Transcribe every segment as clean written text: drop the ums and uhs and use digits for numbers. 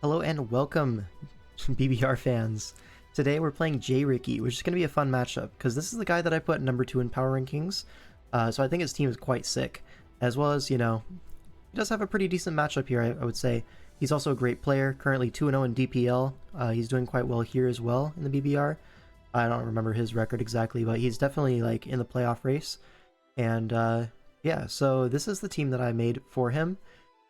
Hello and welcome, BBR fans. Today we're playing J-Ricky, which is going to be a fun matchup, because this is the guy that I put number 2 in power rankings, so I think his team is quite sick, as well as, he does have a pretty decent matchup here, I would say. He's also a great player, currently 2-0 in DPL, he's doing quite well here as well in the BBR. I don't remember his record exactly, but he's definitely in the playoff race, and yeah, so this is the team that I made for him.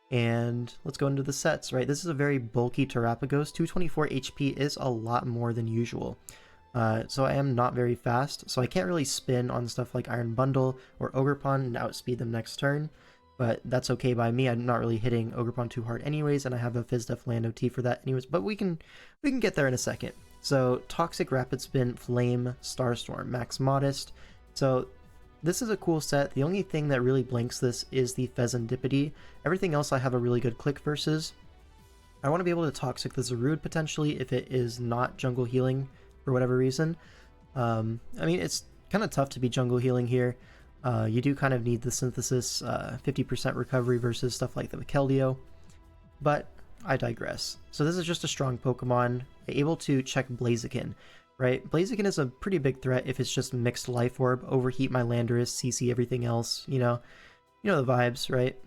And let's go into the sets, right? This is a very bulky Terrapagos. 224 HP is a lot more than usual. So I am not very fast, so I can't really spin on stuff like Iron Bundle or Ogerpon and outspeed them next turn. But that's okay by me. I'm not really hitting Ogerpon too hard anyways, and I have a Fizdef Land OT for that anyways. But we can get there in a second. So Toxic Rapid Spin, Flame, Starstorm, Max Modest. So this is a cool set. The only thing that really blanks this is the Fezandipity. Everything else I have a really good click versus. I want to be able to Toxic the Zarude potentially if it is not jungle healing for whatever reason. I mean, it's kind of tough to be jungle healing here. You do kind of need the Synthesis 50% recovery versus stuff like the Keldeo. But I digress. So this is just a strong Pokemon, able to check Blaziken. Right, Blaziken is a pretty big threat if it's just mixed Life Orb, overheat my Landorus, CC everything else, you know the vibes, right?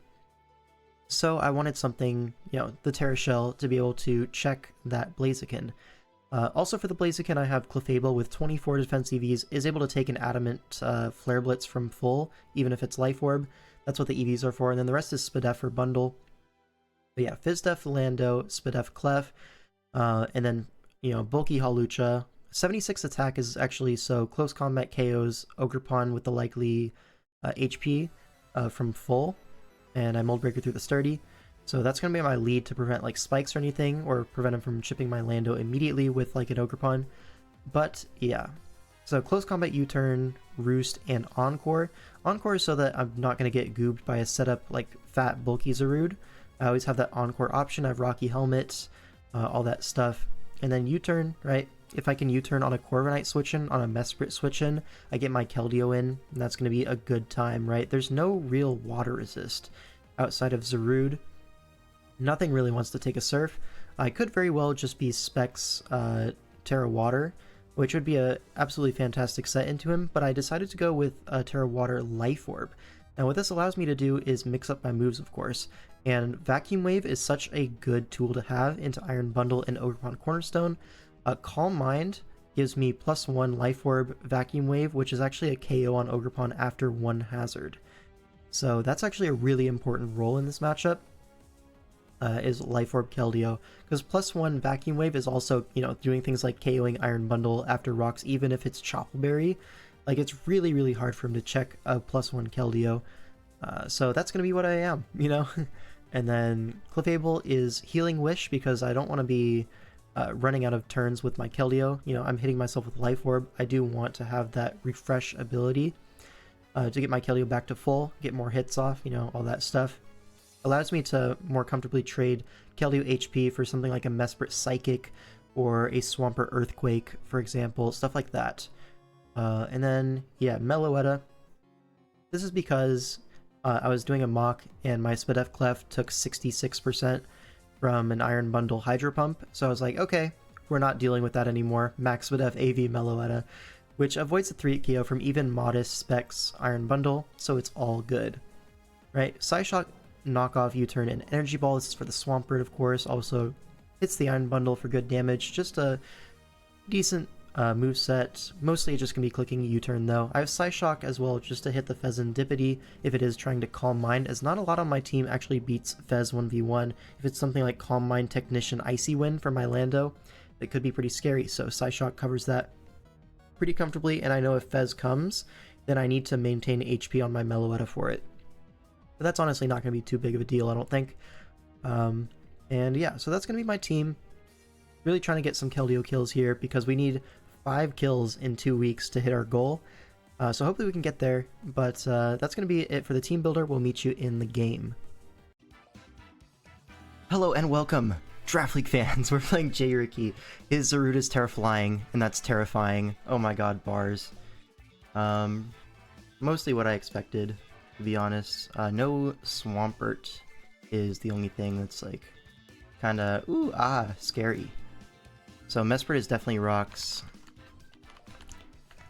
So I wanted something, the Terra Shell to be able to check that Blaziken. Also for the Blaziken, I have Clefable with 24 defense EVs, is able to take an Adamant Flare Blitz from full, even if it's Life Orb. That's what the EVs are for, and then the rest is Spadef or Bundle. But yeah, Fizdef, Lando, Spadef, Clef, and then, bulky Hawlucha. 76 attack is actually so close combat KOs Ogerpon with the likely HP from full, and I Mold Breaker through the sturdy. So that's going to be my lead to prevent spikes or anything, or prevent him from chipping my Lando immediately with an Ogerpon. But yeah, so close combat U-turn, Roost, and Encore. Encore is so that I'm not going to get goobed by a setup fat bulky Zarude. I always have that Encore option. I have Rocky Helmet, all that stuff. And then U-turn, right? If I can U-turn on a Corviknight switch-in, on a Mesprit switch-in, I get my Keldeo in, and that's going to be a good time, right? There's no real water resist outside of Zarude. Nothing really wants to take a Surf. I could very well just be Specs Terra Water, which would be a absolutely fantastic set into him, but I decided to go with Terra Water Life Orb. Now what this allows me to do is mix up my moves, of course, and Vacuum Wave is such a good tool to have into Iron Bundle and Ogerpon Cornerstone. Calm Mind gives me +1 Life Orb Vacuum Wave, which is actually a KO on Ogerpon after 1 hazard. So that's actually a really important role in this matchup, is Life Orb Keldeo, because +1 Vacuum Wave is also, doing things like KOing Iron Bundle after rocks, even if it's Chople Berry. It's really, really hard for him to check a +1 Keldeo. So that's going to be what I am, And then Clefable is Healing Wish, because I don't want to be running out of turns with my Keldeo. I'm hitting myself with Life Orb. I do want to have that refresh ability to get my Keldeo back to full, get more hits off, all that stuff. Allows me to more comfortably trade Keldeo HP for something like a Mesprit Psychic or a Swampert Earthquake, for example, stuff like that. And then, yeah, Meloetta. This is because I was doing a mock and my Spadef Clef took 66% from an Iron Bundle Hydro Pump, so I was like, okay, we're not dealing with that anymore. Max Spadef AV Meloetta, which avoids the 3-hit KO from even modest specs Iron Bundle, so it's all good. Right, Psyshock, Knockoff, U-turn, and Energy Ball. This is for the Swampert, of course. Also hits the Iron Bundle for good damage. Just a decent moveset. Mostly just going to be clicking U-turn though. I have Psyshock as well just to hit the Fezandipity if it is trying to Calm Mind, as not a lot on my team actually beats Fez 1v1. If it's something like Calm Mind, Technician, Icy Wind for my Lando, it could be pretty scary, so Psyshock covers that pretty comfortably, and I know if Fez comes, then I need to maintain HP on my Meloetta for it. But that's honestly not going to be too big of a deal, I don't think. And yeah, so that's going to be my team. Really trying to get some Keldeo kills here, because we need 5 kills in 2 weeks to hit our goal. So hopefully we can get there, but that's going to be it for the team builder. We'll meet you in the game. Hello and welcome, Draft League fans. We're playing J-Ricky. His Zarude is Terraflying, and that's terrifying. Oh my god, bars. Mostly what I expected, to be honest. No Swampert is the only thing that's Kinda, scary. So Mesprit is definitely rocks.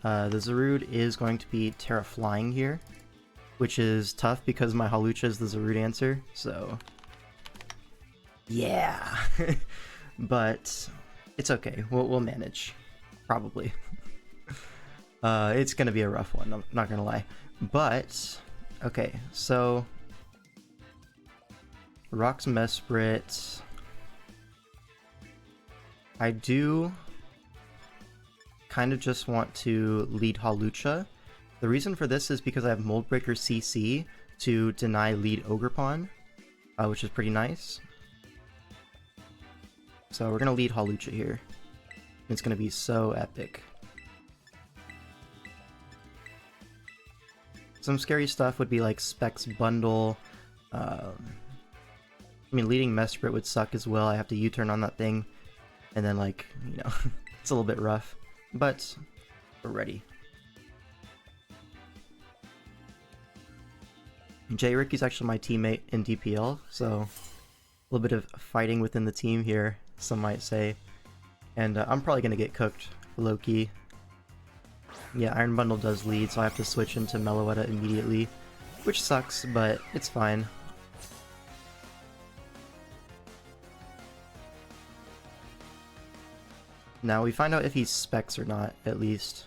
The Zarude is going to be Terra Flying here, which is tough because my Hawlucha is the Zarude answer, so... yeah! But it's okay, we'll manage. Probably. It's gonna be a rough one, I'm not gonna lie. But, okay, so... Rocks Mesprit... I do kind of just want to lead Hawlucha. The reason for this is because I have Mold Breaker CC to deny lead Ogerpon, which is pretty nice. So we're going to lead Hawlucha here. It's going to be so epic. Some scary stuff would be like Specs Bundle. I mean, leading Mesprit would suck as well. I have to U-turn on that thing. And then, like, you know, it's a little bit rough. But we're ready. J-Ricky's actually my teammate in DPL, so a little bit of fighting within the team here, some might say. And I'm probably going to get cooked, low-key. Yeah, Iron Bundle does lead, so I have to switch into Meloetta immediately, which sucks, but it's fine. Now we find out if he's Specs or not, at least.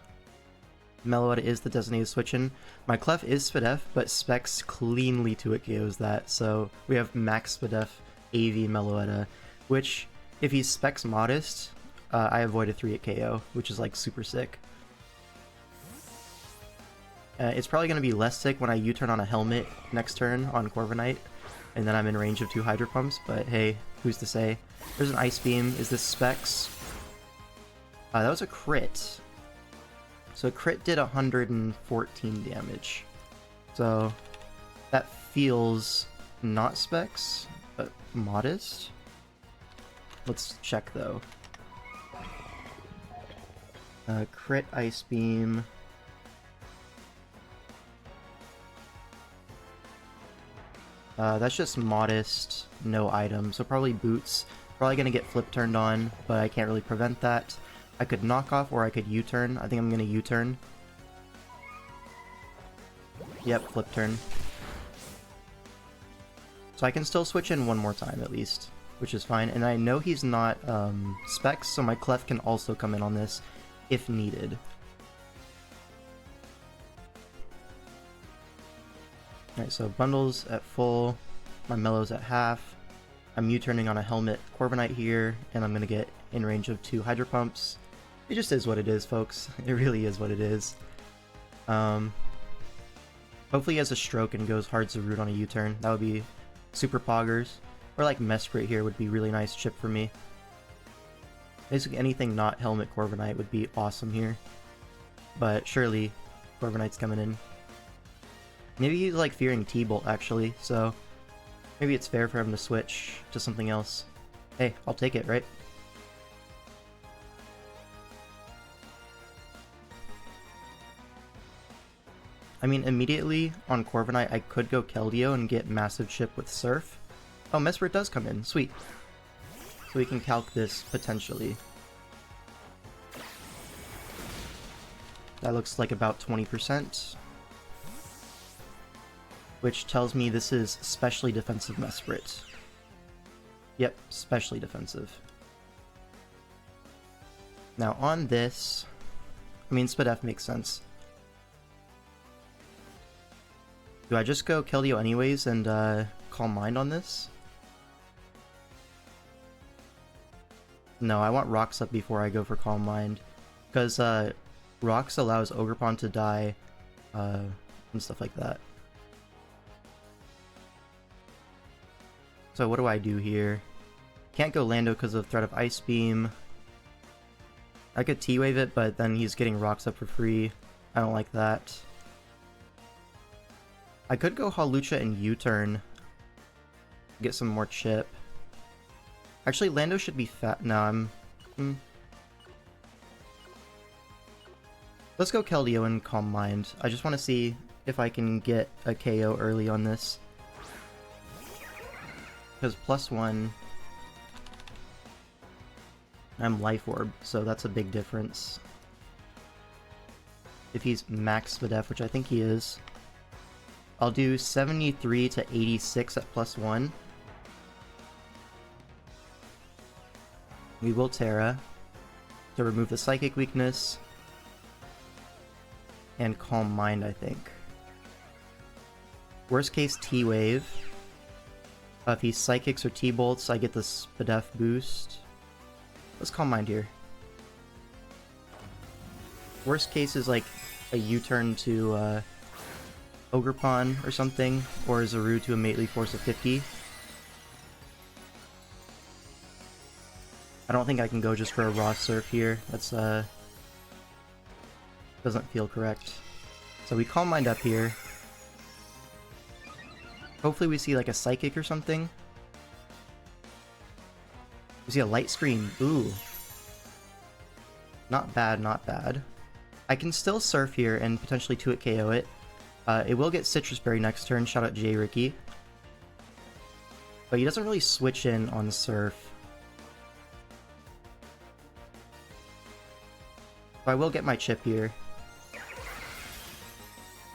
Meloetta is the designated switch-in. My Clef is Spadef, but Specs cleanly 2-hit KOs that, so we have Max Spadef, AV Meloetta, which, if he's Specs Modest, I avoid a 3-hit KO, which is like super sick. It's probably going to be less sick when I U-turn on a Helmet next turn on Corviknight, and then I'm in range of 2 Hydro Pumps, but hey, who's to say? There's an Ice Beam. Is this Specs? That was a crit. So crit did 114 damage. So that feels not Specs, but modest. Let's check though. Crit Ice Beam. That's just modest, no item, so probably boots. Probably gonna get flip turned on, but I can't really prevent that. I could knock off or I could U-turn. I think I'm gonna U-turn. Yep, flip turn. So I can still switch in one more time at least, which is fine. And I know he's not Specs, so my Clef can also come in on this if needed. Alright, so bundles at full, my Mellow's at half. I'm U-turning on a Helmet Corviknight here, and I'm gonna get in range of 2 Hydro Pumps. It just is what it is, folks. It really is what it is. Hopefully he has a stroke and goes hard Zarude on a U-turn. That would be super poggers. Or like Mesprit here would be really nice chip for me. Basically anything not Helmet Corviknight would be awesome here. But surely Corviknight's coming in. Maybe he's like fearing T-Bolt actually, so maybe it's fair for him to switch to something else. Hey, I'll take it, right? I mean, immediately on Corviknight, I could go Keldeo and get massive chip with Surf. Oh, Mesprit does come in. Sweet. So we can calc this potentially. That looks like about 20%. Which tells me this is specially defensive Mesprit. Yep, specially defensive. Now on this, I mean, Spadef makes sense. Do I just go Keldeo anyways and Calm Mind on this? No, I want Rocks up before I go for Calm Mind. Because Rocks allows Ogerpon to die and stuff like that. So what do I do here? Can't go Lando because of threat of Ice Beam. I could T-Wave it, but then he's getting Rocks up for free. I don't like that. I could go Hawlucha and U-turn. Get some more chip. Actually, Lando should be fat. No, I'm... Let's go Keldeo and Calm Mind. I just want to see if I can get a KO early on this. Because +1... I'm Life Orb, so that's a big difference. If he's max Spadef, which I think he is, I'll do 73 to 86 at +1. We will Terra to remove the Psychic weakness. And Calm Mind, I think. Worst case, T-Wave. If he Psychics or T-Bolts, I get the Spadef boost. Let's Calm Mind here. Worst case is like a U-turn to Ogerpon or something, or Zaru to immediately force a 50. I don't think I can go just for a raw Surf here. That's doesn't feel correct. So we Calm Mind up here. Hopefully we see like a Psychic or something. We see a Light Screen. Ooh. Not bad, not bad. I can still Surf here and potentially 2-hit KO it. It will get Citrus Berry next turn. Shout out J Ricky. But he doesn't really switch in on Surf. So I will get my chip here.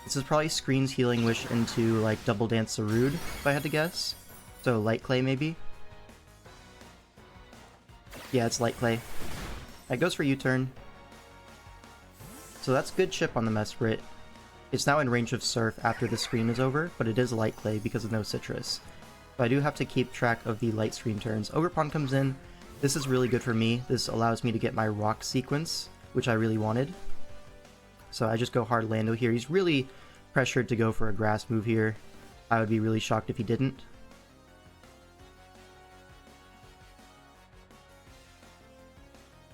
This is probably Screen's Healing Wish into, like, Double Dance Zarude, if I had to guess. So, Light Clay, maybe? Yeah, it's Light Clay. That goes for U-turn. So that's good chip on the Mesprit. It's now in range of Surf after the screen is over, but it is Light Clay because of no Citrus. So I do have to keep track of the Light Screen turns. Ogerpon comes in. This is really good for me. This allows me to get my Rock sequence, which I really wanted. So I just go hard Lando here. He's really pressured to go for a grass move here. I would be really shocked if he didn't.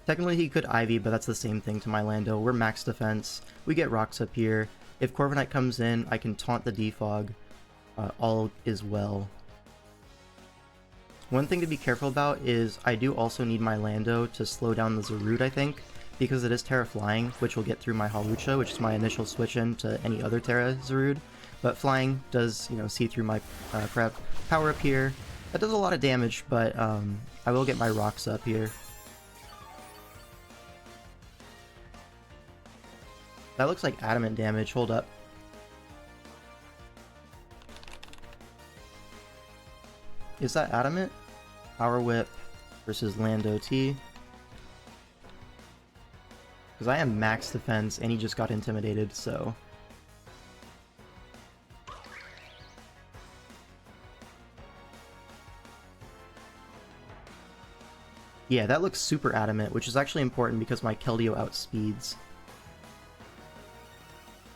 Technically he could Ivy, but that's the same thing to my Lando. We're max defense. We get rocks up here. If Corviknight comes in, I can taunt the Defog. All is well. One thing to be careful about is I do also need my Lando to slow down the Zarude, I think, because it is Terra Flying, which will get through my Hawlucha, which is my initial switch in to any other Terra Zarude. But Flying does, you know, see through my prep. Power up here. That does a lot of damage, but I will get my rocks up here. That looks like adamant damage. Hold up. Is that adamant? Power Whip versus Lando T. Because I am max defense and he just got intimidated, so... Yeah, that looks super adamant, which is actually important because my Keldeo outspeeds.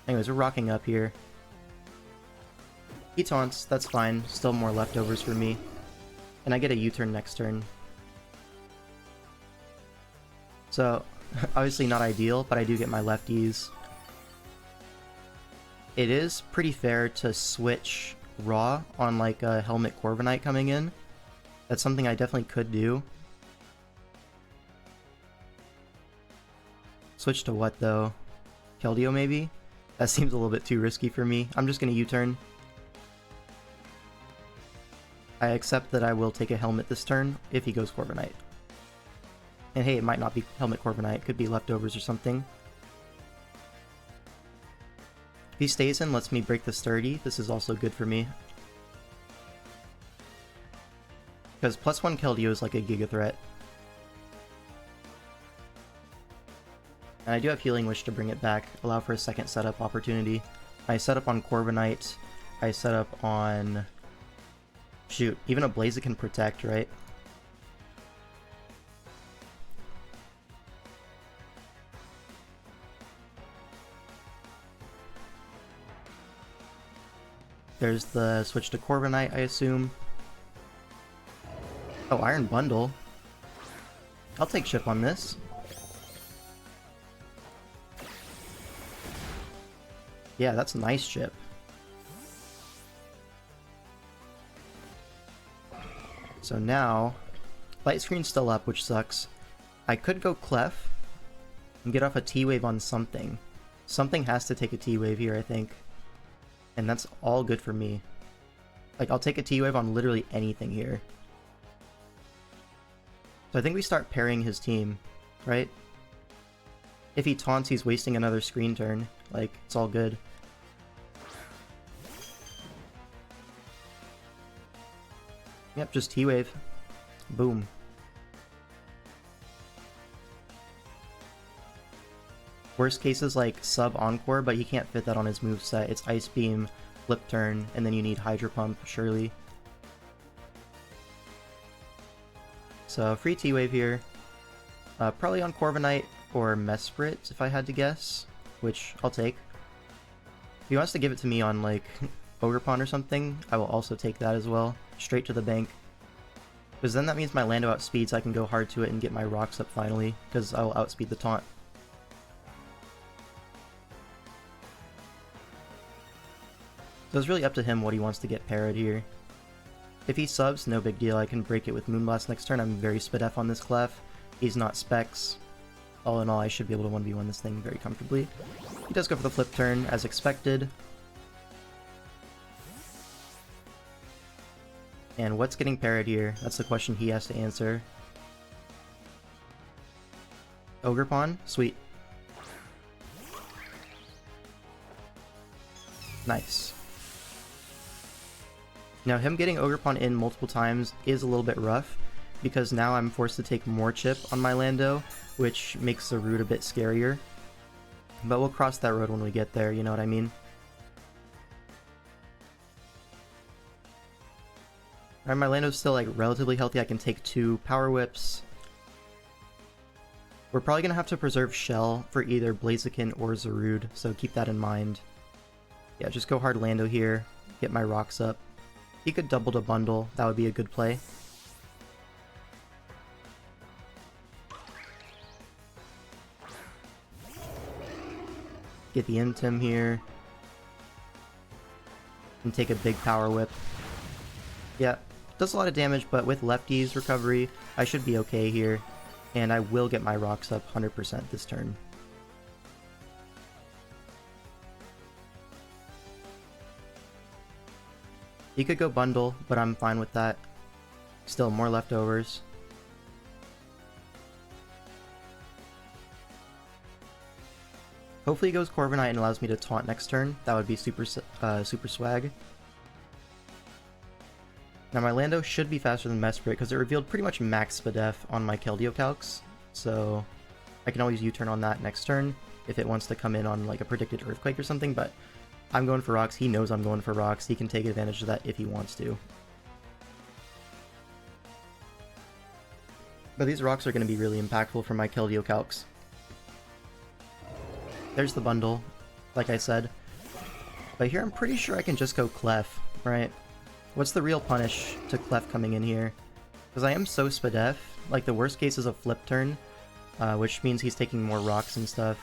Anyways, we're rocking up here. He taunts, that's fine. Still more leftovers for me. And I get a U-turn next turn. So, obviously not ideal, but I do get my lefties. It is pretty fair to switch Raw on like a Helmet Corviknight coming in. That's something I definitely could do. Switch to what though? Keldeo maybe? That seems a little bit too risky for me. I'm just gonna U-turn. I accept that I will take a Helmet this turn if he goes Corviknight. And hey, it might not be Helmet Corviknight, it could be leftovers or something. If he stays in, lets me break the Sturdy. This is also good for me. Because +1 Keldeo is like a Giga Threat. And I do have Healing Wish to bring it back, allow for a second setup opportunity. I set up on Corviknight, I set up on... Shoot, even a Blaziken Protect, right? There's the switch to Corviknight, I assume. Oh, Iron Bundle. I'll take chip on this. Yeah, that's a nice chip. So now, Light Screen's still up, which sucks. I could go Clef and get off a T-Wave on something. Something has to take a T-Wave here, I think. And that's all good for me. Like, I'll take a T-Wave on literally anything here. So I think we start pairing his team, right? If he taunts, he's wasting another screen turn. Like, it's all good. Yep, just T-Wave. Boom. Worst case is like sub Encore, but he can't fit that on his moveset. It's Ice Beam, Flip Turn, and then you need Hydro Pump, surely. So free T-Wave here. Probably on Corviknight or Mesprit if I had to guess, which I'll take. If he wants to give it to me on like Ogerpon or something, I will also take that as well. Straight to the bank. Because then that means my Lando outspeeds, I can go hard to it and get my rocks up finally, because I will outspeed the taunt. So it's really up to him what he wants to get parried here. If he subs, no big deal, I can break it with Moonblast next turn. I'm very Spadef on this Clef. He's not Specs. All in all, I should be able to 1v1 this thing very comfortably. He does go for the flip turn, as expected. And what's getting parried here? That's the question he has to answer. Ogerpon? Sweet. Nice. Now him getting Ogerpon in multiple times is a little bit rough, because now I'm forced to take more chip on my Lando, which makes the route a bit scarier. But we'll cross that road when we get there, you know what I mean? Alright, my Lando's still like relatively healthy. I can take 2 Power Whips. We're probably going to have to preserve Shell for either Blaziken or Zarude, so keep that in mind. Yeah, just go hard Lando here, get my rocks up. He could double to bundle, that would be a good play. Get the Intim here. And take a big Power Whip. Yeah, does a lot of damage, but with Lefty's recovery, I should be okay here. And I will get my rocks up 100% this turn. He could go bundle, but I'm fine with that. Still more leftovers. Hopefully he goes Corviknight and allows me to taunt next turn. That would be super swag. Now my Lando should be faster than Mesprit because it revealed pretty much max Spadef on my Keldeo calcs. So I can always U-turn on that next turn if it wants to come in on like a predicted Earthquake or something, but I'm going for rocks. He knows I'm going for rocks. He can take advantage of that if he wants to. But these rocks are going to be really impactful for my Keldeo calcs. There's the bundle, like I said. But here I'm pretty sure I can just go Clef, right? What's the real punish to Clef coming in here? Because I am so Spadef. Like the worst case is a flip turn, which means he's taking more rocks and stuff.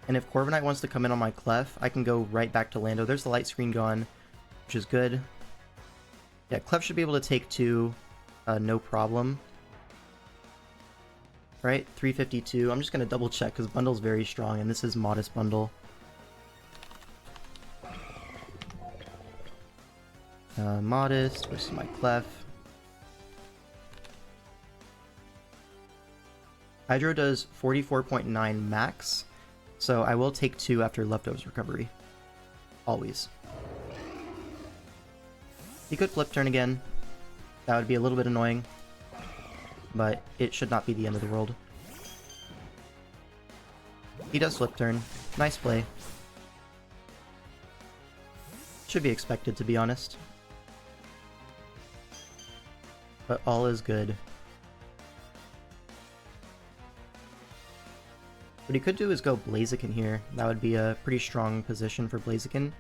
And if Corviknight wants to come in on my Clef, I can go right back to Lando. There's the light screen gone, which is good. Yeah, Clef should be able to take 2, no problem. Right, 352. I'm just going to double check because Bundle's very strong, and this is Modest Bundle. Modest versus my Clef. Hydro does 44.9 max. So I will take 2 after Leftovers recovery. Always. He could flip turn again. That would be a little bit annoying. But it should not be the end of the world. He does flip turn. Nice play. Should be expected, to be honest. But all is good. What he could do is go Blaziken here. That would be a pretty strong position for Blaziken.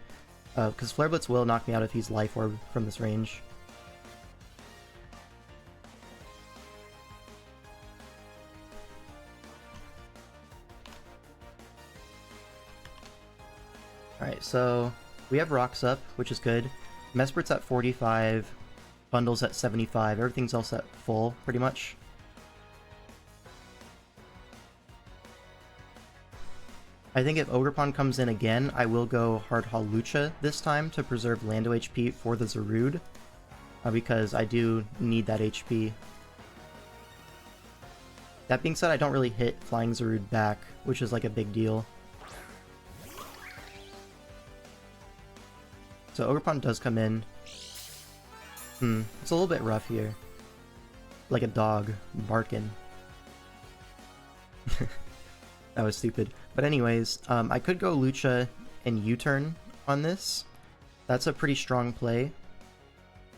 Because Flare Blitz will knock me out if he's Life Orb from this range. Alright, so we have rocks up, which is good. Mesprit's at 45, Bundle's at 75, everything's else at full, pretty much. I think if Ogerpon comes in again, I will go Hard Halucha this time to preserve Lando HP for the Zarude. because I do need that HP. That being said, I don't really hit Flying Zarude back, which is like a big deal. So Ogerpon does come in. It's a little bit rough here. Like a dog barking. That was stupid. But anyways, I could go Lucha and U-turn on this. That's a pretty strong play.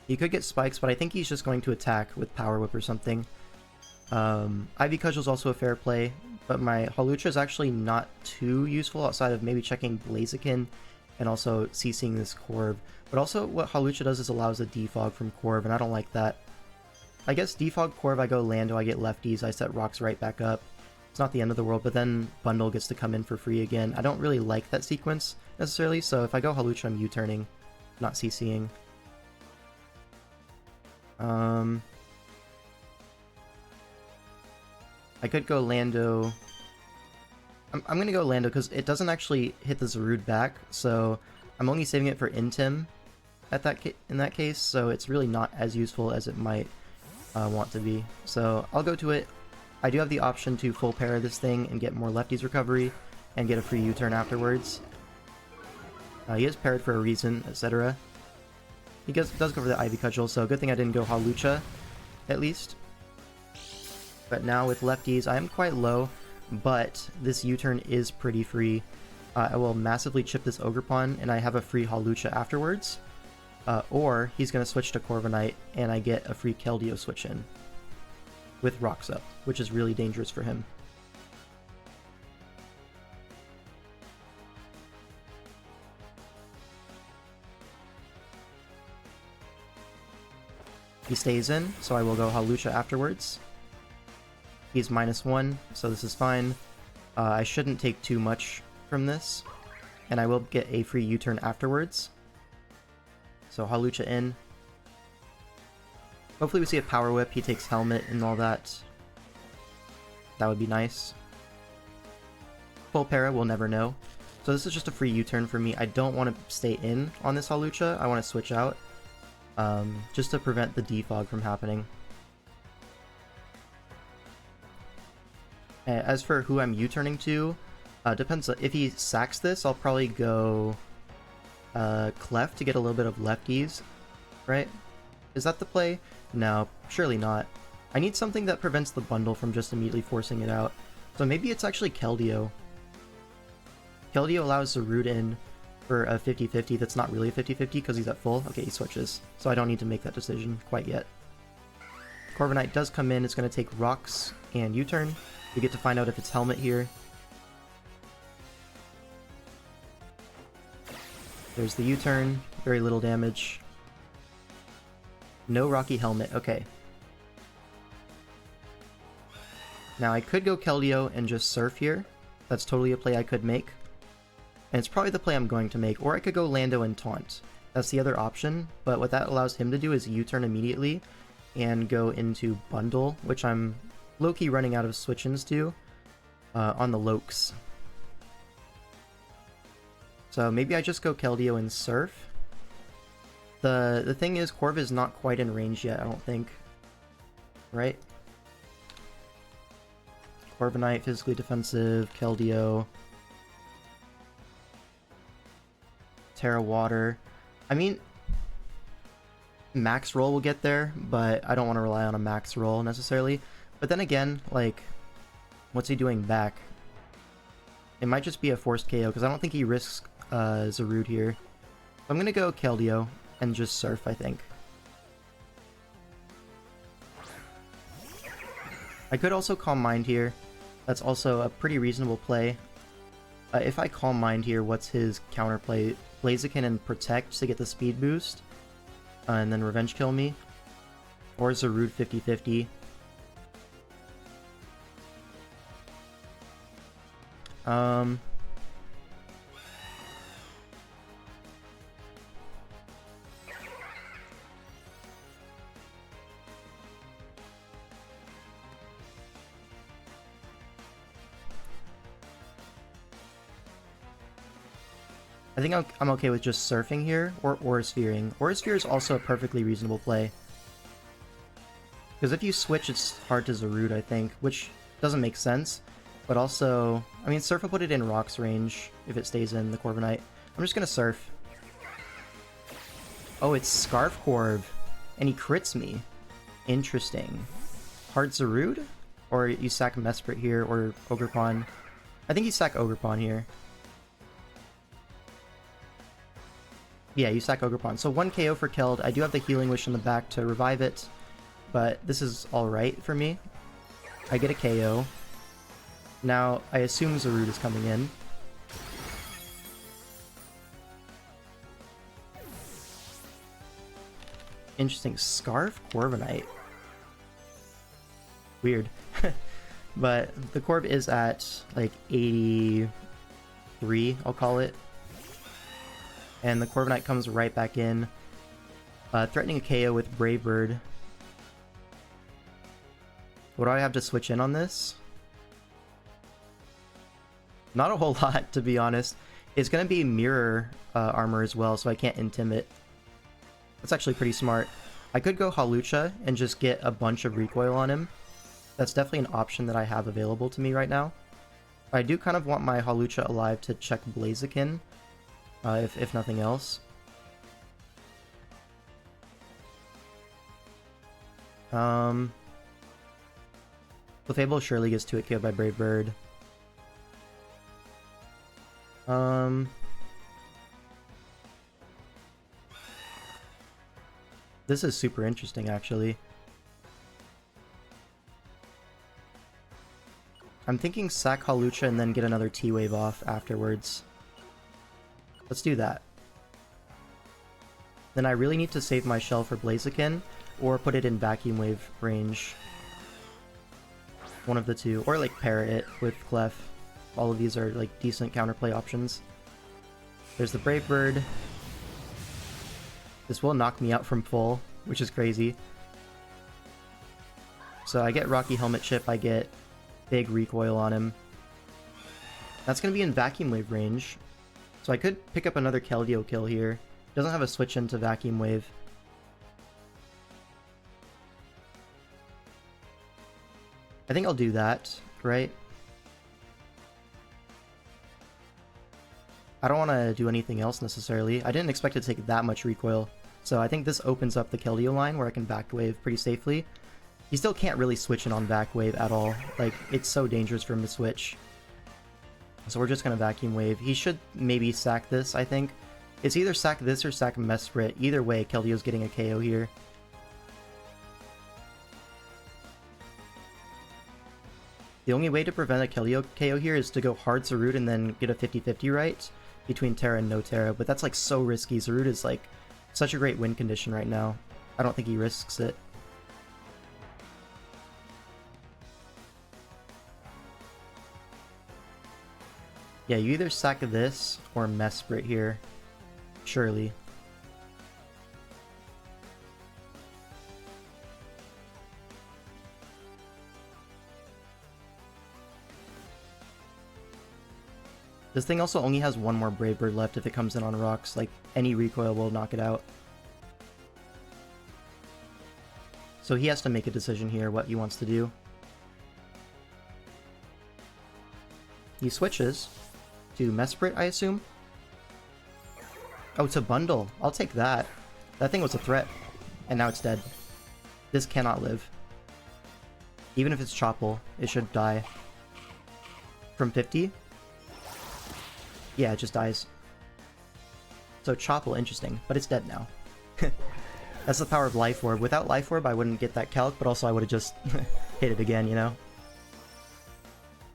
He could get spikes, but I think he's just going to attack with Power Whip or something. Ivy Cudgel is also a fair play, but my Hawlucha is actually not too useful outside of maybe checking Blaziken and also CCing this Corv. But also what Hawlucha does is allows a defog from Corv, and I don't like that. I guess defog Corv, I go Lando, I get lefties, I set rocks right back up. It's not the end of the world, but then Bundle gets to come in for free again. I don't really like that sequence necessarily, so if I go Hawlucha, I'm U-turning, not CCing. I could go Lando. I'm gonna go Lando because it doesn't actually hit the Zarude back, so I'm only saving it for Intim in that case, so it's really not as useful as it might want to be. So I'll go to it. I do have the option to full para this thing and get more lefties recovery and get a free U-turn afterwards. He is paired for a reason, etc. He does go for the Ivy Cudgel, so good thing I didn't go Hawlucha, at least. But now with lefties, I am quite low, but this U-turn is pretty free. I will massively chip this Ogerpon, and I have a free Hawlucha afterwards. Or he's going to switch to Corviknight, and I get a free Keldeo switch in. With rocks up, which is really dangerous for him. He stays in, so I will go Hawlucha afterwards. He's -1, so this is fine. I shouldn't take too much from this, and I will get a free U-turn afterwards. So Hawlucha in. Hopefully we see a Power Whip, he takes Helmet and all that. That would be nice. Full para, we'll never know. So this is just a free U-turn for me. I don't want to stay in on this Hawlucha, I want to switch out. Just to prevent the defog from happening. As for who I'm U-turning to, depends. If he sacks this, I'll probably go Clef to get a little bit of lefties, right? Is that the play? No, surely not. I need something that prevents the bundle from just immediately forcing it out. So maybe it's actually Keldeo. Keldeo allows Zarude in for a 50-50 that's not really a 50-50 because he's at full. Okay, he switches. So I don't need to make that decision quite yet. Corviknight does come in. It's going to take rocks and U-turn. We get to find out if it's Helmet here. There's the U-turn. Very little damage. No Rocky Helmet. Okay. Now I could go Keldeo and just Surf here. That's totally a play I could make. And it's probably the play I'm going to make. Or I could go Lando and Taunt. That's the other option. But what that allows him to do is U-turn immediately and go into Bundle, which I'm low-key running out of switch-ins to on the Lokes. So maybe I just go Keldeo and Surf. The thing is, Corv is not quite in range yet, I don't think. Right? Corviknight, physically defensive, Keldeo. Terra Water. I mean, max roll will get there, but I don't want to rely on a max roll necessarily. But then again, like, what's he doing back? It might just be a forced KO, because I don't think he risks Zarude here. So I'm going to go Keldeo and just Surf, I think. I could also Calm Mind here. That's also a pretty reasonable play. If I Calm Mind here, what's his counterplay? Blaziken and Protect to get the speed boost, and then Revenge Kill me. Or Zarude 50-50. I think I'm okay with just surfing here, or Aura-sphering. Aura-sphere is also a perfectly reasonable play. Because if you switch, it's hard to Zarude, I think, which doesn't make sense. But also, I mean, Surf will put it in Rock's range if it stays in the Corviknight. I'm just gonna Surf. Oh, it's Scarf Corv, and he crits me. Interesting. Hard Zarude? Or you sack Mesprit here, or Ogerpon. I think you sack Ogerpon here. Yeah, you sack Ogerpon. So 1 KO for Keld. I do have the Healing Wish in the back to revive it, but this is alright for me. I get a KO. Now, I assume Zarude is coming in. Interesting. Scarf Corviknight. Weird. But the Corv is at, like, 83, I'll call it. And the Corviknight comes right back in, threatening a KO with Brave Bird. What do I have to switch in on this? Not a whole lot, to be honest. It's going to be Mirror Armor as well, so I can't Intimate. That's actually pretty smart. I could go Hawlucha and just get a bunch of recoil on him. That's definitely an option that I have available to me right now. I do kind of want my Hawlucha alive to check Blaziken, if nothing else. Clefable surely gets 2-hit KO'd by Brave Bird. This is super interesting, actually. I'm thinking sack Hawlucha and then get another T-Wave off afterwards. Let's do that. Then I really need to save my shell for Blaziken, or put it in Vacuum Wave range. One of the two. Or like pair it with Clef. All of these are like decent counterplay options. There's the Brave Bird. This will knock me out from full, which is crazy. So I get Rocky Helmet Chip, I get big recoil on him. That's going to be in Vacuum Wave range. So I could pick up another Keldeo kill here. Doesn't have a switch into Vacuum Wave. I think I'll do that, right? I don't want to do anything else necessarily. I didn't expect it to take that much recoil. So I think this opens up the Keldeo line where I can back wave pretty safely. He still can't really switch in on back wave at all. Like, it's so dangerous for him to switch. So we're just going to Vacuum Wave. He should maybe sack this, I think. It's either sack this or sack Mesprit. Either way, Keldeo's getting a KO here. The only way to prevent a Keldeo KO here is to go hard Zarude and then get a 50-50 right between Terra and no Terra, but that's like so risky. Zarude is like such a great win condition right now. I don't think he risks it. Yeah, you either sack this or Mesprit here. Surely. This thing also only has one more Brave Bird left if it comes in on rocks. Like, any recoil will knock it out. So he has to make a decision here what he wants to do. He switches to Mesprit, I assume? Oh, it's a bundle. I'll take that. That thing was a threat. And now it's dead. This cannot live. Even if it's Chople, it should die. From 50? Yeah, it just dies. So Chople, interesting. But it's dead now. That's the power of Life Orb. Without Life Orb, I wouldn't get that calc, but also I would have just hit it again, you know?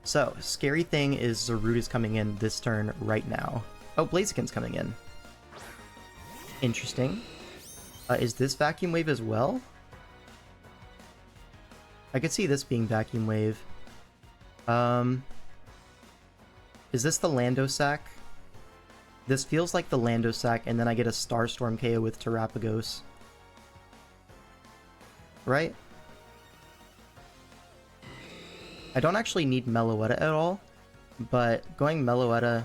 So, scary thing is Zarude is coming in this turn right now. Oh, Blaziken's coming in. Interesting. Is this Vacuum Wave as well? I could see this being Vacuum Wave. Is this the Lando sack? This feels like the Lando sack, and then I get a Starstorm KO with Terrapagos. Right? I don't actually need Meloetta at all, but going Meloetta...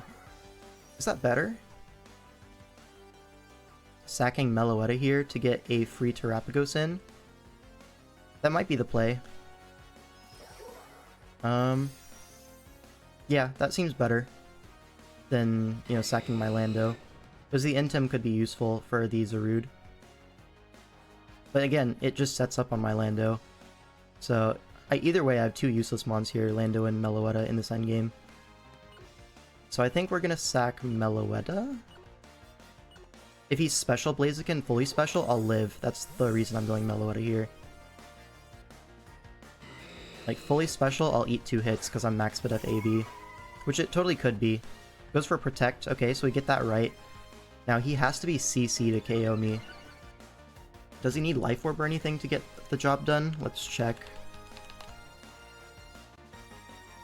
Is that better? sacking Meloetta here to get a free Terapagos in. That might be the play. Yeah, that seems better than, you know, sacking my Lando. Because the Intim could be useful for the Zarude. But again, it just sets up on my Lando. So, either way, I have two useless mons here, Lando and Meloetta in this endgame. So I think we're gonna sack Meloetta. If he's special Blaziken, fully special, I'll live. That's the reason I'm going Meloetta here. Like, fully special, I'll eat 2 hits because I'm max Videf AB. Which it totally could be. Goes for Protect. Okay, so we get that right. Now he has to be CC to KO me. Does he need Life Orb or anything to get the job done? Let's check.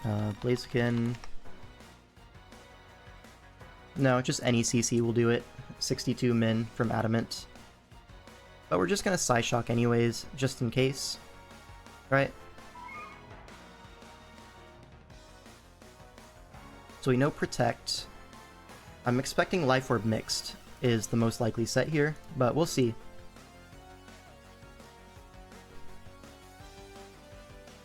Blaziken. No, just any CC will do it. 62 min from Adamant. But we're just gonna Psyshock anyways, just in case. Right? So we know Protect. I'm expecting Life Orb Mixed is the most likely set here, but we'll see.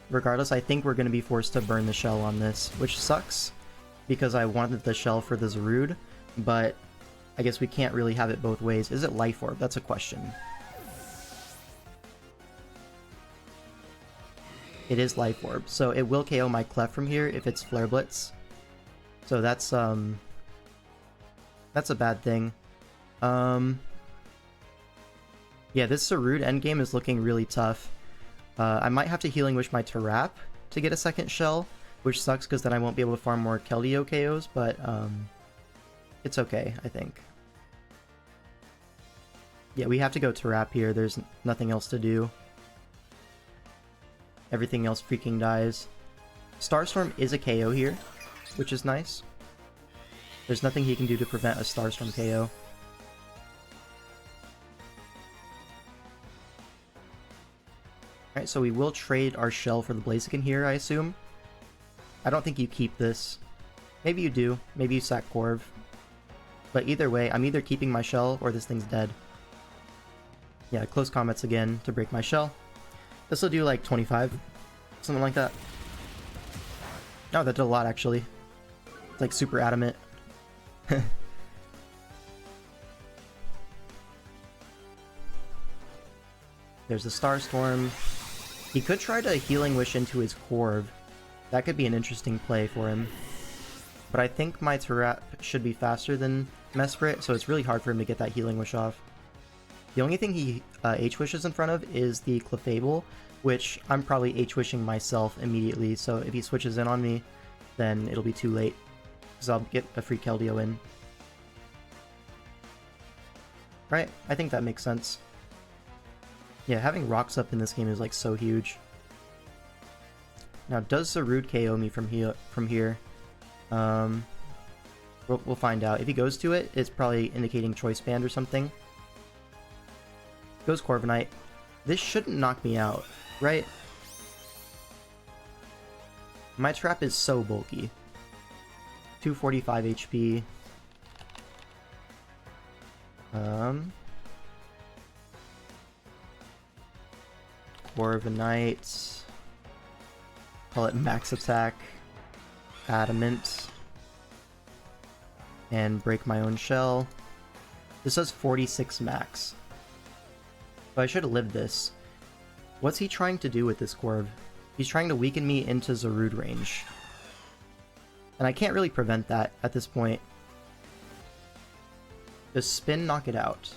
Regardless, I think we're going to be forced to burn the shell on this, which sucks, because I wanted the shell for the Zarude, but I guess we can't really have it both ways. Is it Life Orb? That's a question. It is Life Orb, so it will KO my Clef from here if it's Flare Blitz. So that's a bad thing. Yeah, this Zarude endgame is looking really tough. I might have to Healing Wish my Terap to get a second shell, which sucks because then I won't be able to farm more Keldeo KOs, but it's okay, I think. Yeah, we have to go Terap here. There's nothing else to do. Everything else freaking dies. Starstorm is a KO here, which is nice. There's nothing he can do to prevent a Starstorm KO. Alright, so we will trade our shell for the Blaziken here, I assume. I don't think you keep this. Maybe you do. Maybe you sack Corv. But either way, I'm either keeping my shell or this thing's dead. Yeah, close combats again to break my shell. This will do like 25. Something like that. Oh, that did a lot actually. It's like super adamant. There's the Starstorm. He could try to Healing Wish into his Corv. That could be an interesting play for him. But I think my Terap should be faster than Mesprit, so it's really hard for him to get that Healing Wish off. The only thing he H-Wishes in front of is the Clefable, which I'm probably H-Wishing myself immediately, so if he switches in on me, then it'll be too late. Because I'll get a free Keldeo in. Right, I think that makes sense. Yeah, having rocks up in this game is like so huge. Now, does Zarude KO me from here? We'll find out. If he goes to it, it's probably indicating Choice Band or something. Goes Corviknight. This shouldn't knock me out, right? My trap is so bulky. 245 HP. Corviknight. Call it max attack. Adamant. And break my own shell. This does 46 max. So I should have lived this. What's he trying to do with this Corv? He's trying to weaken me into Zarude range. And I can't really prevent that at this point. Does Spin knock it out?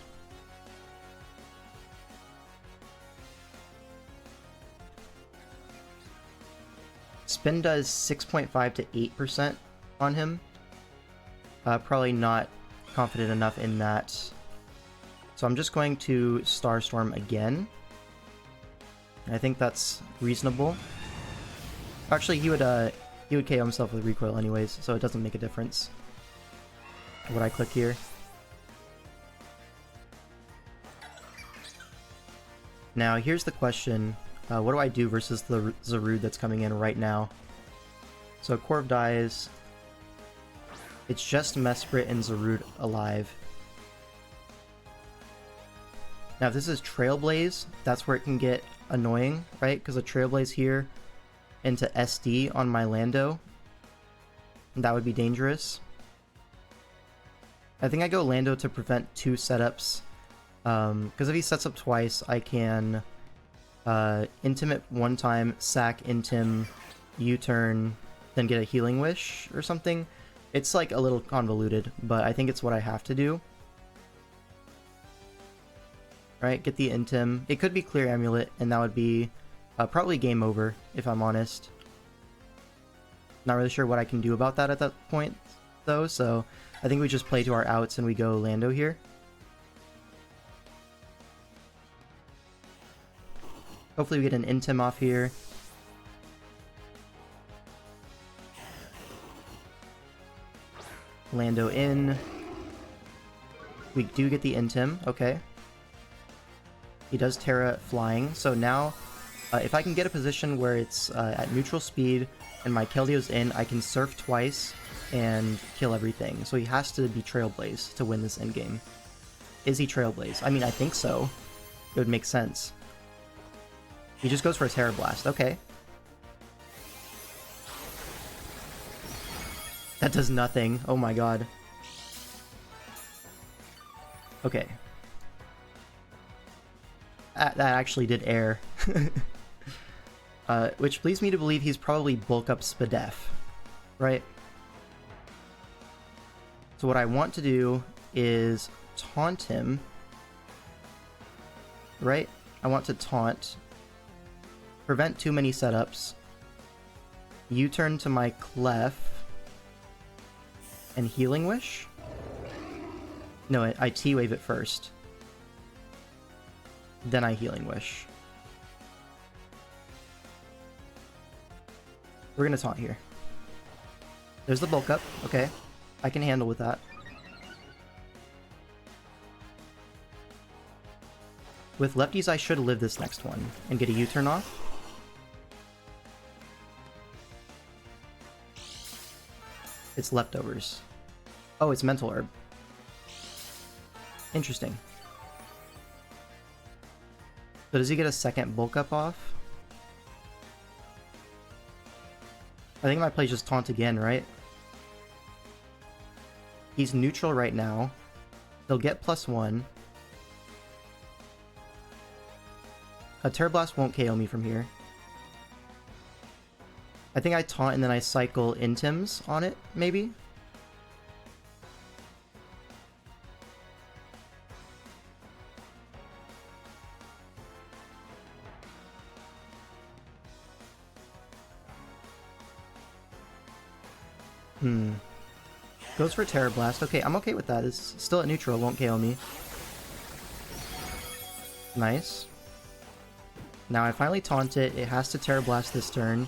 Spin does 6.5 to 8% on him. Probably not confident enough in that. So I'm just going to Starstorm again. I think that's reasonable. Actually, he would KO himself with recoil anyways, so it doesn't make a difference. Would I click here? Now, here's the question. What do I do versus the Zarude that's coming in right now? So Corv dies. It's just Mesprit and Zarude alive. Now if this is Trailblaze, that's where it can get annoying, right? Because a Trailblaze here into SD on my Lando, that would be dangerous. I think I go Lando to prevent 2 setups, because if he sets up twice, I can Intimate 1 time, sack Intim, U-turn, then get a Healing Wish or something. It's like a little convoluted, but I think it's what I have to do. Right, get the Intim. It could be Clear Amulet, and that would be probably game over, if I'm honest. Not really sure what I can do about that at that point, though, so I think we just play to our outs and we go Lando here. Hopefully we get an Intim off here. Lando in. We do get the Intim, okay. He does Terra flying, so now if I can get a position where it's at neutral speed and my Keldeo's in, I can surf twice and kill everything. So he has to be Trailblaze to win this endgame. Is he Trailblaze? I mean, I think so. It would make sense. He just goes for a Terra Blast. Okay. That does nothing. Oh my god. Okay. That actually did air. Which leads me to believe he's probably bulk up Spadef, right? So what I want to do is taunt him, right? I want to taunt, prevent too many setups, U-turn to my Clef, and Healing Wish? No, I T-wave it first. Then I Healing Wish. We're gonna taunt here. There's the bulk up, okay. I can handle with that. With lefties, I should live this next one and get a U-turn off. It's leftovers. Oh, it's Mental Herb. Interesting. So does he get a second bulk up off? I think my play just taunt again, right? He's neutral right now. He'll get +1. A Terra Blast won't KO me from here. I think I taunt and then I cycle Intims on it, maybe? Goes for Terra Blast. Okay, I'm okay with that. It's still at neutral, won't KO me. Nice. Now I finally taunt it. It has to Terra Blast this turn.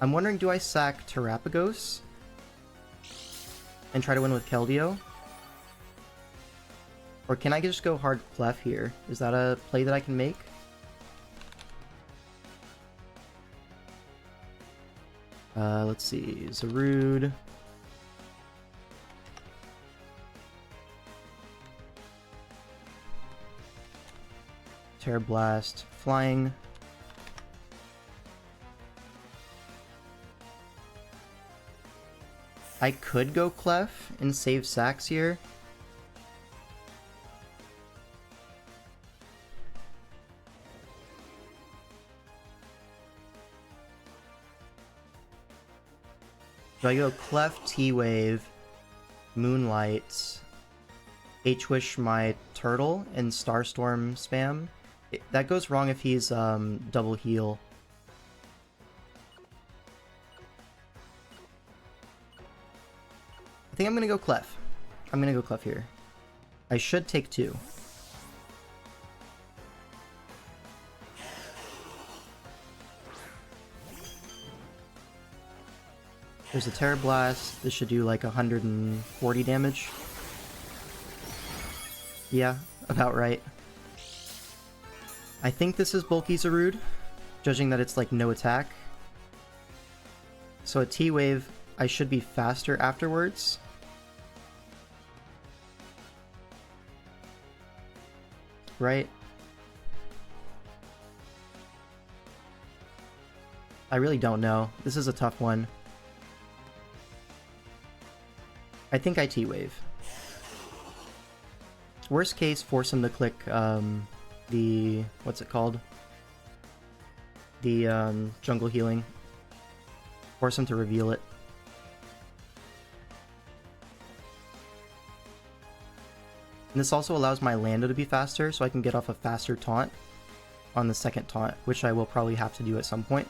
I'm wondering, do I sack Terapagos and try to win with Keldeo? Or can I just go hard Clef here? Is that a play that I can make? Let's see. Zarude. Terra Blast, flying. I could go Clef and save sacks here. Do I go Clef, T-Wave, Moonlight, H-Wish my Turtle, and Starstorm spam? That goes wrong if he's double heal. I think I'm gonna go Clef. I'm gonna go Clef here. I should take 2. There's a Terra Blast. This should do like 140 damage. Yeah, about right. I think this is bulky Zarude, judging that it's like no attack. So a T-Wave, I should be faster afterwards. Right? I really don't know. This is a tough one. I think I T-Wave. Worst case, force him to click the... what's it called? The jungle healing. Force him to reveal it. And this also allows my Lando to be faster, so I can get off a faster taunt on the second taunt, which I will probably have to do at some point.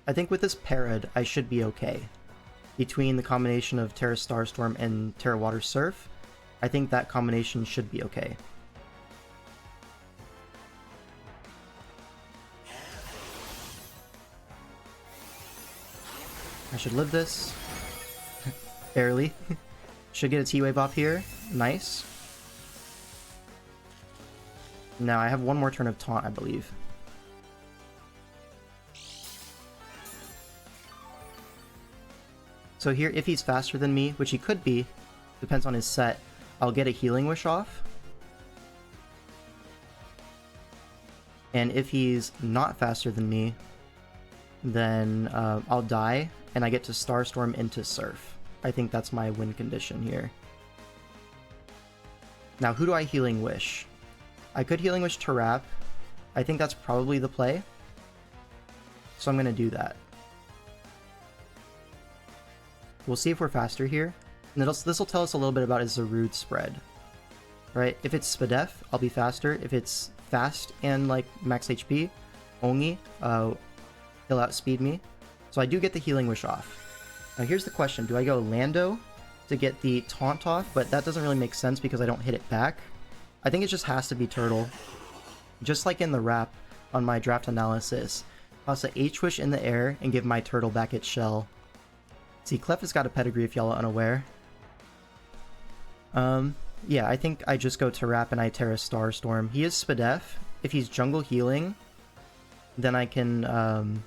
I think with this Parad, I should be okay. Between the combination of Terra Starstorm and Terra Water Surf, I think that combination should be okay. I should live this. Barely. Should get a T-Wave off here. Nice. Now I have one more turn of taunt, I believe. So here, if he's faster than me, which he could be, depends on his set, I'll get a Healing Wish off. And if he's not faster than me, then I'll die, and I get to Starstorm into Surf. I think that's my win condition here. Now, who do I Healing Wish? I could Healing Wish Tarap. I think that's probably the play. So I'm going to do that. We'll see if we're faster here. And this will tell us a little bit about his Zarude spread. Right? If it's Spadef, I'll be faster. If it's fast and like max HP, Ongi, he'll outspeed me. So I do get the Healing Wish off. Now here's the question. Do I go Lando to get the taunt off? But that doesn't really make sense because I don't hit it back. I think it just has to be Turtle. Just like in the wrap on my draft analysis. Toss a H-Wish in the air and give my Turtle back its shell. See, Clef has got a pedigree if y'all are unaware. Yeah, I think I just go to Wrap and I Terra Starstorm. He is Spadef. If he's jungle healing, then I can...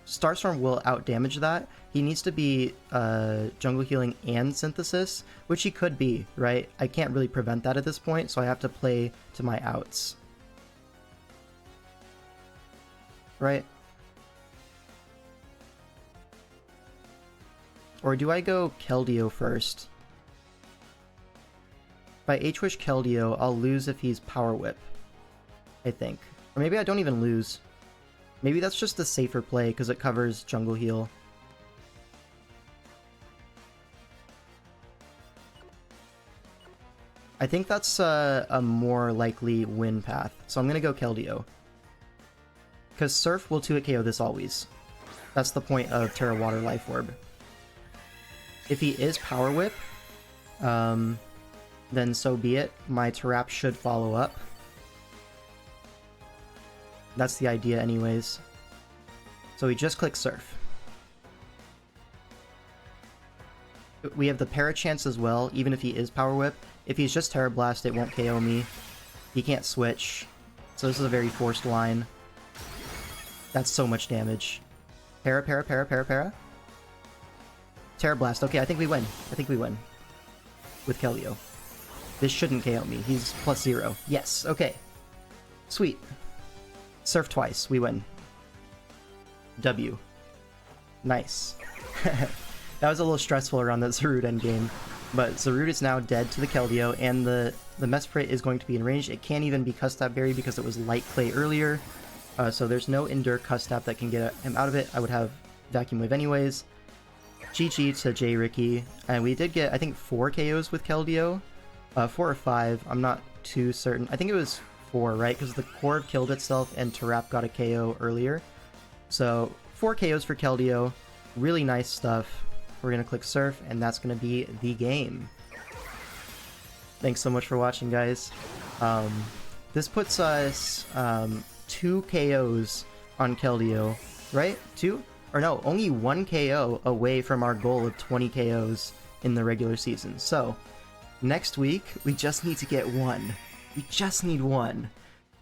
Starstorm will outdamage that. He needs to be jungle healing and synthesis, which he could be, right? I can't really prevent that at this point, so I have to play to my outs. Right? Or do I go Keldeo first? If I H-Wish Keldeo, I'll lose if he's Power Whip, I think. Or maybe I don't even lose. Maybe that's just a safer play because it covers jungle heal. I think that's a more likely win path. So I'm going to go Keldeo. Because Surf will 2-hit KO this always. That's the point of Terra Water Life Orb. If he is Power Whip, then so be it. My Tarap should follow up. That's the idea anyways. So we just click Surf. We have the Para chance as well, even if he is Power Whip. If he's just Terra Blast, it won't KO me. He can't switch. So this is a very forced line. That's so much damage. Para, Para, Para, Para, Para. Terra Blast. Okay, I think we win. I think we win. With Keldeo. This shouldn't KO me. He's +0. Yes, okay. Sweet. Surf twice. We win. W. Nice. That was a little stressful around that Zarude endgame. But Zarude is now dead to the Keldeo, and the Mesprit is going to be in range. It can't even be Custap Berry because it was Light Clay earlier. So there's no Endure Custap that can get him out of it. I would have Vacuum Wave anyways. GG to J Ricky. And we did get, I think, 4 KOs with Keldeo. 4 or 5. I'm not too certain. I think it was 4, right? Because the Orb killed itself and Tarap got a KO earlier. So 4 KOs for Keldeo. Really nice stuff. We're going to click Surf, and that's going to be the game. Thanks so much for watching, guys. This puts us 2 KOs on Keldeo, right? 2? Or no, only 1 KO away from our goal of 20 KOs in the regular season. So, next week, we just need to get 1. We just need 1.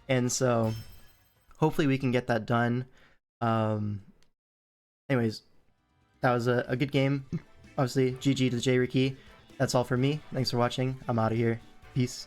And so, hopefully we can get that done. Anyways, that was a good game. Obviously, GG to J Ricky. That's all for me. Thanks for watching. I'm out of here. Peace.